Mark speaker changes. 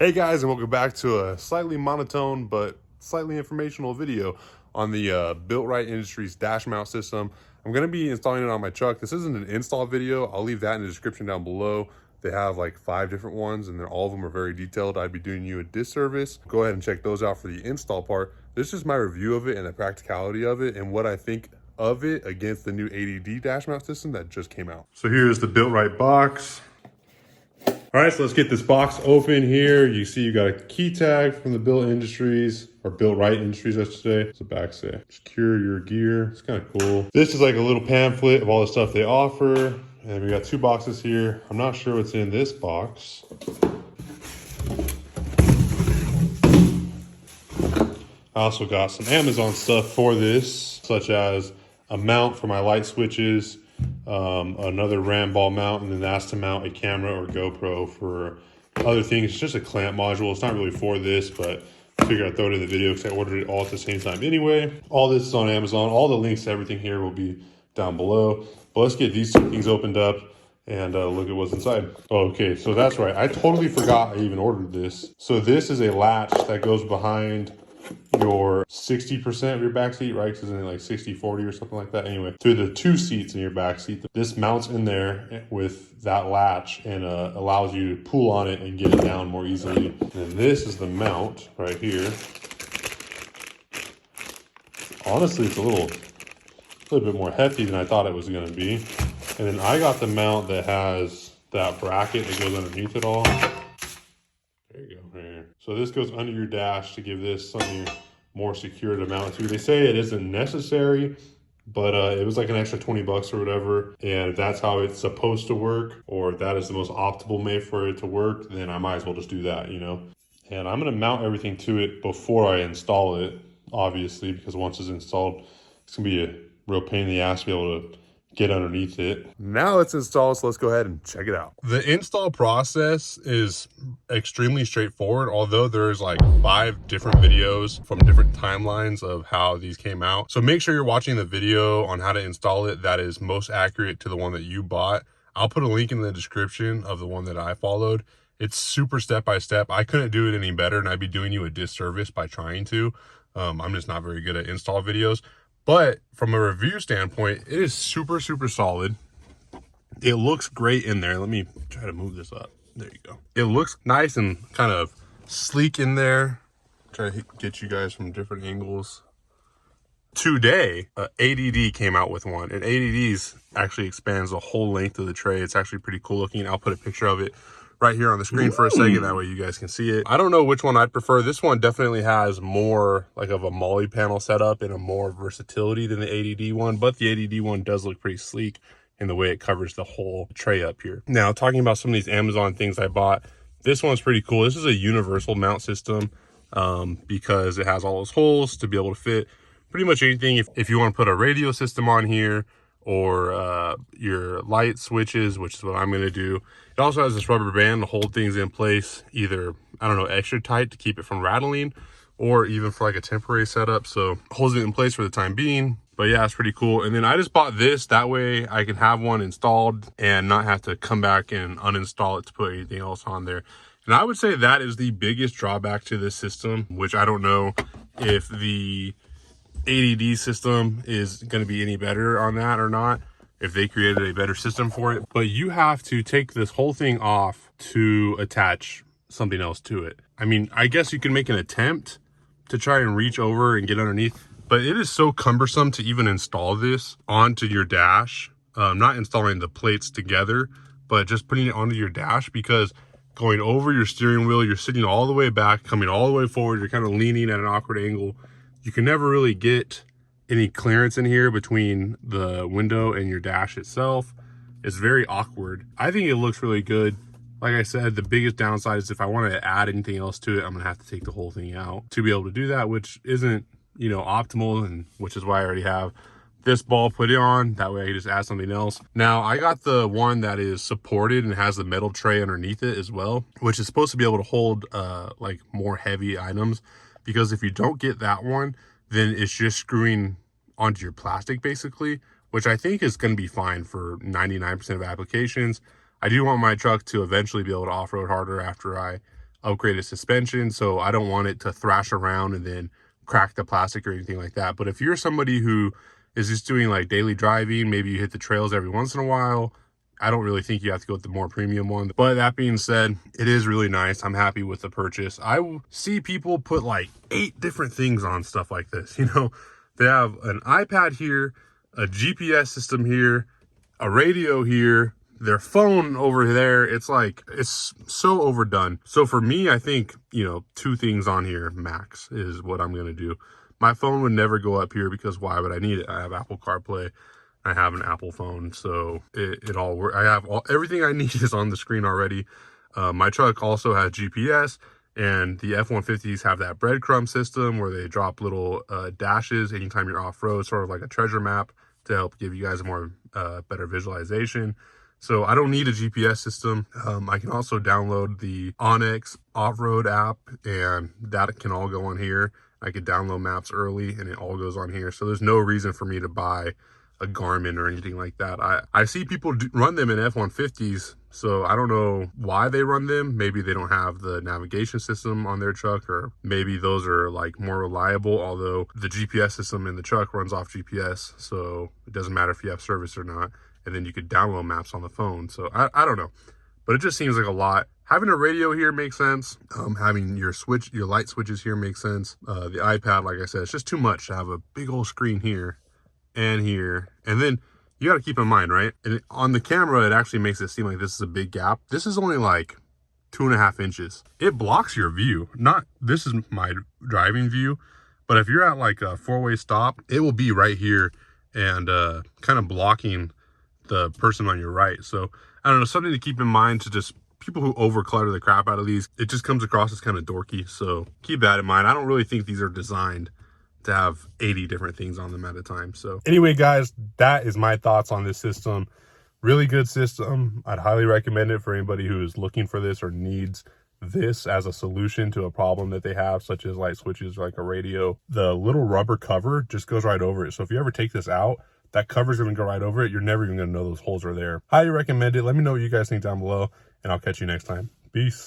Speaker 1: Hey guys, and welcome back to a slightly monotone but slightly informational video on the BuiltRight Industries dash mount system. I'm going to be installing it on my truck. This isn't an install video. I'll leave that in the description down below. They have like 5 different ones and all of them are very detailed. I'd be doing you a disservice. Go ahead and check those out for the install part. This is my review of it and the practicality of it and what I think of it against the new ADD dash mount system that just came out. So here's the BuiltRight box. All right, so let's get this box open here. You see you got a key tag from the BuiltRight Industries, I should say. What's the back say? Secure your gear. It's kind of cool. This is like a little pamphlet of all the stuff they offer. And we got 2 boxes here. I'm not sure what's in this box. I also got some Amazon stuff for this, such as a mount for my light switches, another RAM ball mount, and then that's to mount a camera or GoPro for other things. It's just a clamp module. It's not really for this, but I figured I'd throw it in the video because I ordered it all at the same time anyway. All this is on Amazon. All the links to everything here will be down below. But let's get these 2 things opened up and look at what's inside. Okay, so that's right. I totally forgot I even ordered this. So this is a latch that goes behind your 60% of your back seat, right? Because isn't it like 60-40 or something like that? Anyway, to the 2 seats in your back seat, this mounts in there with that latch and allows you to pull on it and get it down more easily. And this is the mount right here. Honestly, it's a little bit more hefty than I thought it was going to be. And then I got the mount that has that bracket that goes underneath it all. There you go, right here. So this goes under your dash to give this something more secure to mount to. They say it isn't necessary, but it was like an extra 20 bucks or whatever. And if that's how it's supposed to work, or if that is the most optimal way for it to work, then I might as well just do that, you know? And I'm gonna mount everything to it before I install it, obviously, because once it's installed, it's gonna be a real pain in the ass to be able to get underneath it. Now it's installed, so let's go ahead and check it out. The install process is extremely straightforward, although there's like 5 different videos from different timelines of how these came out. So make sure you're watching the video on how to install it that is most accurate to the one that you bought. I'll put a link in the description of the one that I followed. It's super step-by-step. I couldn't do it any better, and I'd be doing you a disservice by trying to. I'm just not very good at install videos. But from a review standpoint, it is super, super solid. It looks great in there. Let me try to move this up. There you go. It looks nice and kind of sleek in there. Try to get you guys from different angles. Today, ADD came out with one. And ADD's actually expands the whole length of the tray. It's actually pretty cool looking. I'll put a picture of it right here on the screen for a second, that way you guys can see it. I don't know which one I'd prefer. This one definitely has more like of a MOLLE panel setup and a more versatility than the ADD one, but the ADD one does look pretty sleek in the way it covers the whole tray up here. Now, talking about some of these Amazon things I bought, this one's pretty cool. This is a universal mount system because it has all those holes to be able to fit pretty much anything. If you want to put a radio system on here, or your light switches, which is what I'm going to do. It also has this rubber band to hold things in place, either, I don't know, extra tight to keep it from rattling, or even for like a temporary setup. So holds it in place for the time being. But yeah, it's pretty cool. And then I just bought this, that way I can have one installed and not have to come back and uninstall it to put anything else on there. And I would say that is the biggest drawback to this system, which I don't know if the ADD system is going to be any better on that or not, if they created a better system for it. But you have to take this whole thing off to attach something else to it. I mean, I guess you can make an attempt to try and reach over and get underneath, but it is so cumbersome to even install this onto your dash. Not installing the plates together, but just putting it onto your dash, because going over your steering wheel, you're sitting all the way back, coming all the way forward, you're kind of leaning at an awkward angle. You can never really get any clearance in here between the window and your dash itself. It's very awkward. I think it looks really good. Like I said, the biggest downside is if I want to add anything else to it, I'm gonna have to take the whole thing out to be able to do that, which isn't, you know, optimal, and which is why I already have this ball put it on. That way I can just add something else. Now, I got the one that is supported and has the metal tray underneath it as well, which is supposed to be able to hold like more heavy items. Because if you don't get that one, then it's just screwing onto your plastic basically, which I think is going to be fine for 99% of applications. I do want my truck to eventually be able to off-road harder after I upgraded suspension, so I don't want it to thrash around and then crack the plastic or anything like that. But if you're somebody who is just doing like daily driving, maybe you hit the trails every once in a while, I don't really think you have to go with the more premium one. But that being said, it is really nice. I'm happy with the purchase. I see people put like 8 different things on stuff like this. You know, they have an iPad here, a GPS system here, a radio here, their phone over there. It's like, it's so overdone. So for me, I think, you know, 2 things on here max is what I'm going to do. My phone would never go up here because why would I need it? I have Apple CarPlay. I have an Apple phone, so it all works. I have everything I need is on the screen already. My truck also has GPS, and the F150s have that breadcrumb system where they drop little dashes anytime you're off-road, sort of like a treasure map to help give you guys a more better visualization. So I don't need a GPS system. I can also download the Onyx off-road app, and that can all go on here. I could download maps early, and it all goes on here. So there's no reason for me to buy a Garmin or anything like that. I see people run them in F150s, so I don't know why they run them. Maybe they don't have the navigation system on their truck, or maybe those are like more reliable, although the GPS system in the truck runs off GPS, so it doesn't matter if you have service or not. And then you could download maps on the phone. So I don't know, but it just seems like a lot. Having a radio here makes sense. Having your light switches here makes sense. The iPad, like I said, it's just too much to have a big old screen here and here. And then you got to keep in mind, right? And on the camera, it actually makes it seem like this is a big gap. This is only like 2.5 inches. It blocks your view. This is my driving view, but if you're at like a 4-way stop, it will be right here and kind of blocking the person on your right. So I don't know, something to keep in mind to just people who over clutter the crap out of these. It just comes across as kind of dorky. So keep that in mind. I don't really think these are designed to have 80 different things on them at a time. So anyway, guys, that is my thoughts on this system. Really good system. I'd highly recommend it for anybody who is looking for this or needs this as a solution to a problem that they have, such as light switches, like a radio. The little rubber cover just goes right over it. So if you ever take this out, that cover's gonna go right over it. You're never even gonna know those holes are there. Highly recommend it. Let me know what you guys think down below, and I'll catch you next time. Peace.